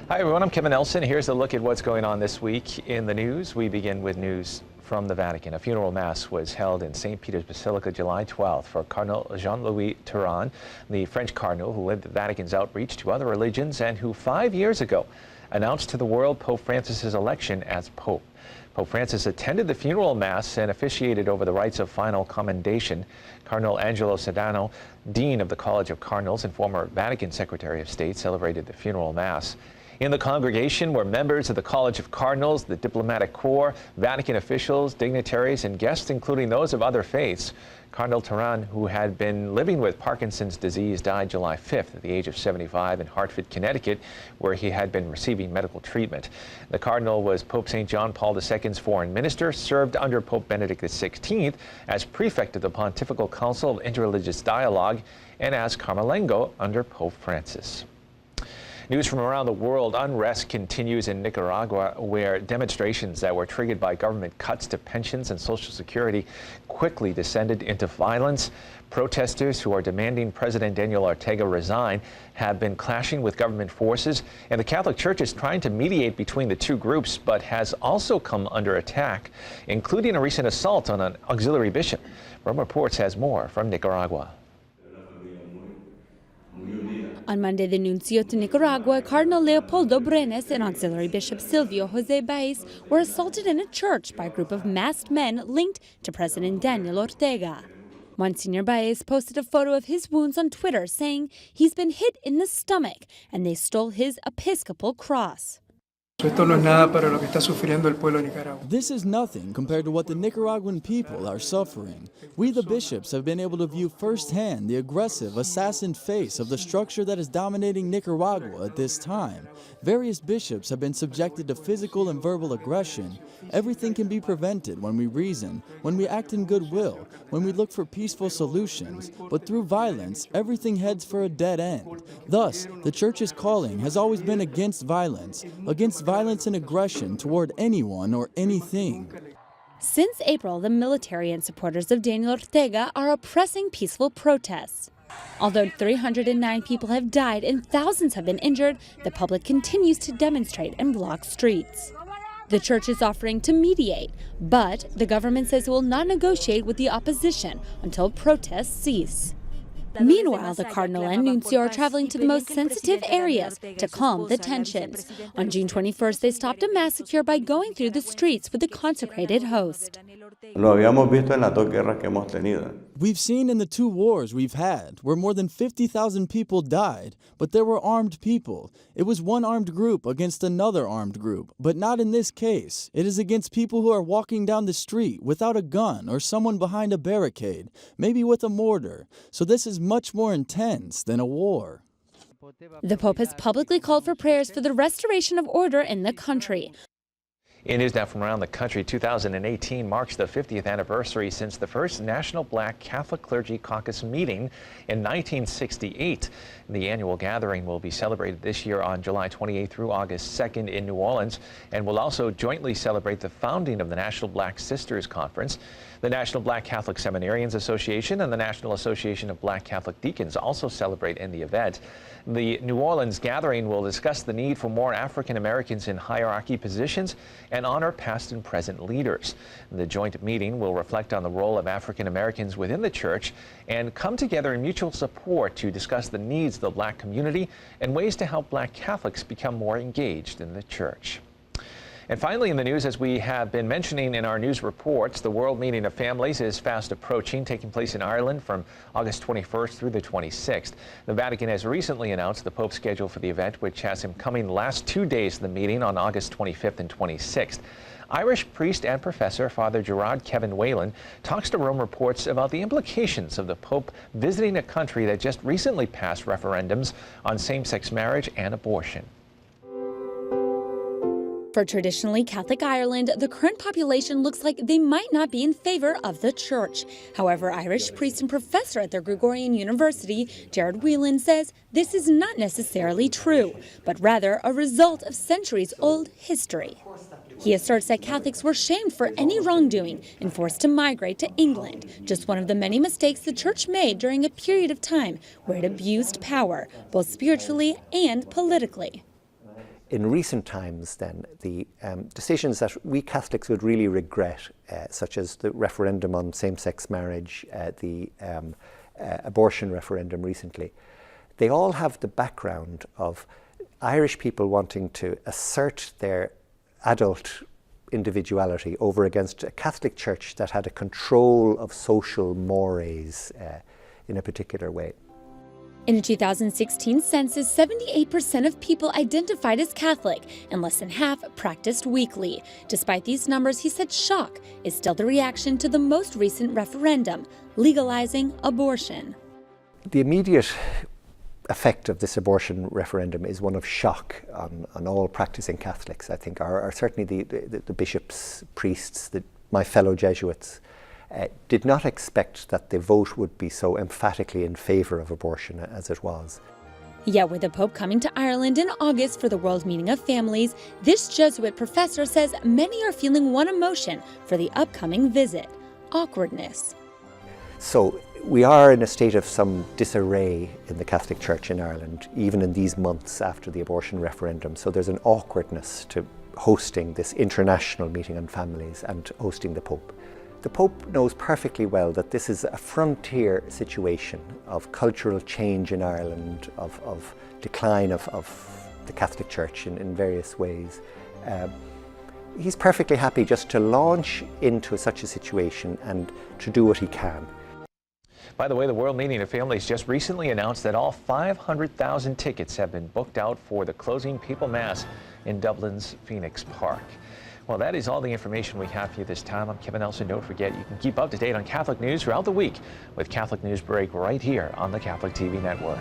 Hi everyone, I'm Kevin Nelson. Here's a look at what's going on this week in the news. We begin with news from the Vatican. A funeral mass was held in St. Peter's Basilica July 12th for Cardinal Jean-Louis Tauran, the French cardinal who led the Vatican's outreach to other religions and who 5 years ago announced to the world Pope Francis's election as Pope. Pope Francis attended the funeral mass and officiated over the rites of final commendation. Cardinal Angelo Sedano, Dean of the College of Cardinals and former Vatican Secretary of State, celebrated the funeral mass. In the congregation were members of the College of Cardinals, the Diplomatic Corps, Vatican officials, dignitaries, and guests, including those of other faiths. Cardinal Tauran, who had been living with Parkinson's disease, died July 5th at the age of 75 in Hartford, Connecticut, where he had been receiving medical treatment. The Cardinal was Pope St. John Paul II's foreign minister, served under Pope Benedict XVI as prefect of the Pontifical Council of Interreligious Dialogue, and as Camerlengo under Pope Francis. News from around the world. Unrest continues in Nicaragua, where demonstrations that were triggered by government cuts to pensions and Social Security quickly descended into violence. Protesters who are demanding President Daniel Ortega resign have been clashing with government forces, and the Catholic Church is trying to mediate between the two groups, but has also come under attack, including a recent assault on an auxiliary bishop. Rome Reports has more from Nicaragua. On Monday, the nuncio to Nicaragua, Cardinal Leopoldo Brenes, and auxiliary bishop Silvio Jose Baez were assaulted in a church by a group of masked men linked to President Daniel Ortega. Monsignor Baez posted a photo of his wounds on Twitter, saying he's been hit in the stomach and they stole his episcopal cross. This is nothing compared to what the Nicaraguan people are suffering. We, the bishops, have been able to view firsthand the aggressive, assassin face of the structure that is dominating Nicaragua at this time. Various bishops have been subjected to physical and verbal aggression. Everything can be prevented when we reason, when we act in goodwill, when we look for peaceful solutions. But through violence, everything heads for a dead end. Thus, the Church's calling has always been against violence and aggression toward anyone or anything. Since April, the military and supporters of Daniel Ortega are oppressing peaceful protests. Although 309 people have died and thousands have been injured, the public continues to demonstrate and block streets. The Church is offering to mediate, but the government says it will not negotiate with the opposition until protests cease. Meanwhile, the Cardinal and Nuncio are traveling to the most sensitive areas to calm the tensions. On June 21st, they stopped a massacre by going through the streets with the consecrated host. We've seen in the two wars we've had, where more than 50,000 people died, but there were armed people. It was one armed group against another armed group, but not in this case. It is against people who are walking down the street without a gun or someone behind a barricade, maybe with a mortar. So this is much more intense than a war. The Pope has publicly called for prayers for the restoration of order in the country. In news now from around the country, 2018 marks the 50th anniversary since the first National Black Catholic Clergy Caucus meeting in 1968. The annual gathering will be celebrated this year on July 28th through August 2nd in New Orleans, and will also jointly celebrate the founding of the National Black Sisters Conference. The National Black Catholic Seminarians Association and the National Association of Black Catholic Deacons also celebrate in the event. The New Orleans gathering will discuss the need for more African Americans in hierarchy positions and honor past and present leaders. The joint meeting will reflect on the role of African Americans within the Church and come together in mutual support to discuss the needs of the Black community and ways to help Black Catholics become more engaged in the Church. And finally in the news, as we have been mentioning in our news reports, the World Meeting of Families is fast approaching, taking place in Ireland from August 21st through the 26th. The Vatican has recently announced the Pope's schedule for the event, which has him coming the last 2 days of the meeting on August 25th and 26th. Irish priest and professor Father Gerard Kevin Whalen talks to Rome Reports about the implications of the Pope visiting a country that just recently passed referendums on same-sex marriage and abortion. For traditionally Catholic Ireland, the current population looks like they might not be in favor of the Church. However, Irish priest and professor at the Gregorian University, Gerard Whelan, says this is not necessarily true, but rather a result of centuries-old history. He asserts that Catholics were shamed for any wrongdoing and forced to migrate to England, just one of the many mistakes the Church made during a period of time where it abused power, both spiritually and politically. In recent times then, the decisions that we Catholics would really regret, such as the referendum on same-sex marriage, the abortion referendum recently, they all have the background of Irish people wanting to assert their adult individuality over against a Catholic Church that had a control of social mores in a particular way. In a 2016 census, 78% of people identified as Catholic and less than half practiced weekly. Despite these numbers, he said shock is still the reaction to the most recent referendum, legalizing abortion. The immediate effect of this abortion referendum is one of shock on all practicing Catholics, I think, are certainly the bishops, priests, my fellow Jesuits. Did not expect that the vote would be so emphatically in favour of abortion as it was. Yet with the Pope coming to Ireland in August for the World Meeting of Families, this Jesuit professor says many are feeling one emotion for the upcoming visit: awkwardness. So we are in a state of some disarray in the Catholic Church in Ireland, even in these months after the abortion referendum. So there's an awkwardness to hosting this international meeting on families and hosting the Pope. The Pope knows perfectly well that this is a frontier situation of cultural change in Ireland, of decline of the Catholic Church in various ways. He's perfectly happy just to launch into such a situation and to do what he can. By the way, the World Meeting of Families just recently announced that all 500,000 tickets have been booked out for the closing Papal Mass in Dublin's Phoenix Park. Well, that is all the information we have for you this time. I'm Kevin Nelson. Don't forget, you can keep up to date on Catholic news throughout the week with Catholic Newsbreak right here on the Catholic TV network.